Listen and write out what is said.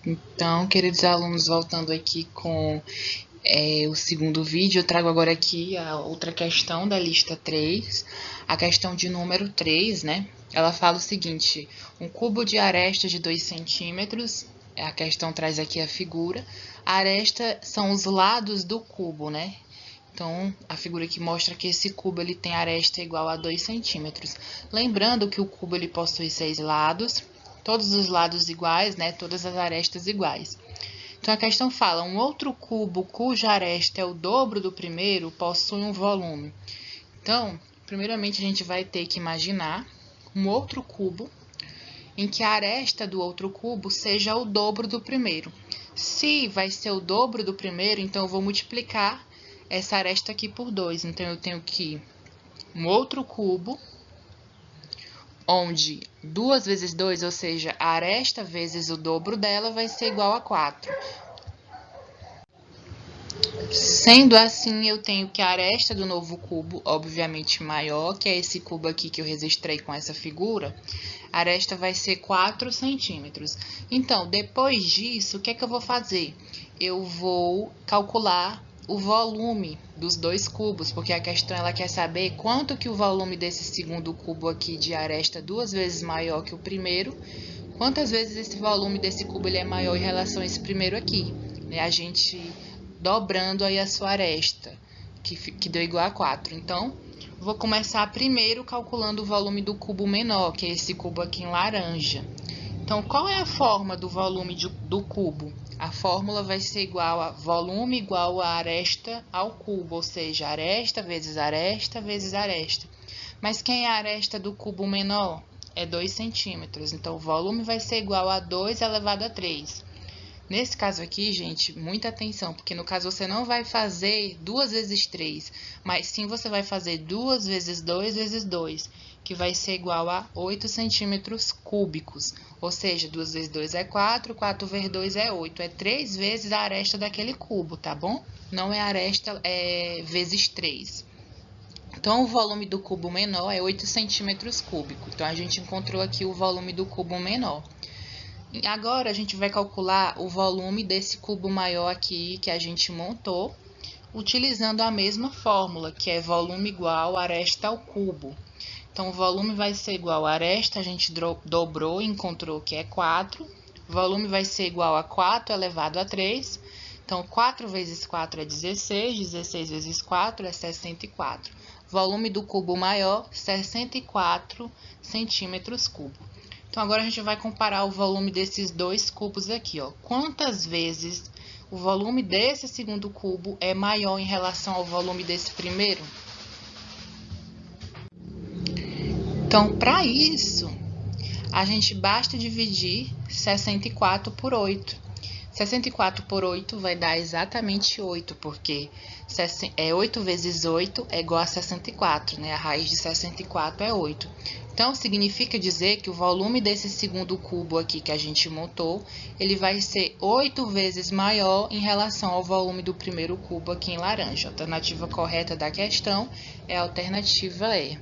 Então, queridos alunos, voltando aqui com o segundo vídeo, eu trago agora aqui a outra questão da lista 3, a questão de número 3, né? Ela fala o seguinte: um cubo de aresta de 2 centímetros, a questão traz aqui a figura. A aresta são os lados do cubo, né? Então, a figura aqui mostra que esse cubo ele tem aresta igual a 2 centímetros. Lembrando que o cubo ele possui 6 lados, todos os lados iguais, né? Todas as arestas iguais. Então, a questão fala, um outro cubo cuja aresta é o dobro do primeiro possui um volume. Então, primeiramente a gente vai ter que imaginar um outro cubo em que a aresta do outro cubo seja o dobro do primeiro. Se vai ser o dobro do primeiro, então eu vou multiplicar essa aresta aqui por 2. Então, eu tenho que um outro cubo, onde 2 vezes 2, ou seja, a aresta vezes o dobro dela, vai ser igual a 4. Sendo assim, eu tenho que a aresta do novo cubo, obviamente maior, que é esse cubo aqui que eu registrei com essa figura, a aresta vai ser 4 centímetros. Então, depois disso, o que é que eu vou fazer? Eu vou calcular o volume dos dois cubos, porque a questão ela quer saber quanto que o volume desse segundo cubo aqui de aresta 2 vezes maior que o primeiro, quantas vezes esse volume desse cubo ele é maior em relação a esse primeiro aqui, né? A gente dobrando aí a sua aresta, que deu igual a 4. Então, vou começar primeiro calculando o volume do cubo menor, que é esse cubo aqui em laranja. Então, qual é a forma do volume do cubo? A fórmula vai ser igual a volume igual a aresta ao cubo, ou seja, aresta vezes aresta vezes aresta. Mas quem é a aresta do cubo menor? É 2 centímetros. Então, o volume vai ser igual a 2 elevado a 3. Nesse caso aqui, gente, muita atenção, porque no caso você não vai fazer 2 vezes 3, mas sim você vai fazer 2 vezes 2 vezes 2, que vai ser igual a 8 centímetros cúbicos. Ou seja, 2 vezes 2 é 4, 4 vezes 2 é 8. É 3 vezes a aresta daquele cubo, tá bom? Não é aresta vezes 3. Então, o volume do cubo menor é 8 centímetros cúbicos. Então, a gente encontrou aqui o volume do cubo menor. Agora, a gente vai calcular o volume desse cubo maior aqui que a gente montou, utilizando a mesma fórmula, que é volume igual a aresta ao cubo. Então, o volume vai ser igual a aresta, a gente dobrou e encontrou que é 4. O volume vai ser igual a 4 elevado a 3. Então, 4 vezes 4 é 16, 16 vezes 4 é 64. Volume do cubo maior, 64 centímetros cúbicos. Então, agora a gente vai comparar o volume desses dois cubos aqui, ó. Quantas vezes o volume desse segundo cubo é maior em relação ao volume desse primeiro? Então, para isso, a gente basta dividir 64 por 8. 64 por 8 vai dar exatamente 8, porque 8 vezes 8 é igual a 64, né? A raiz de 64 é 8. Então, significa dizer que o volume desse segundo cubo aqui que a gente montou, ele vai ser 8 vezes maior em relação ao volume do primeiro cubo aqui em laranja. A alternativa correta da questão é a alternativa E.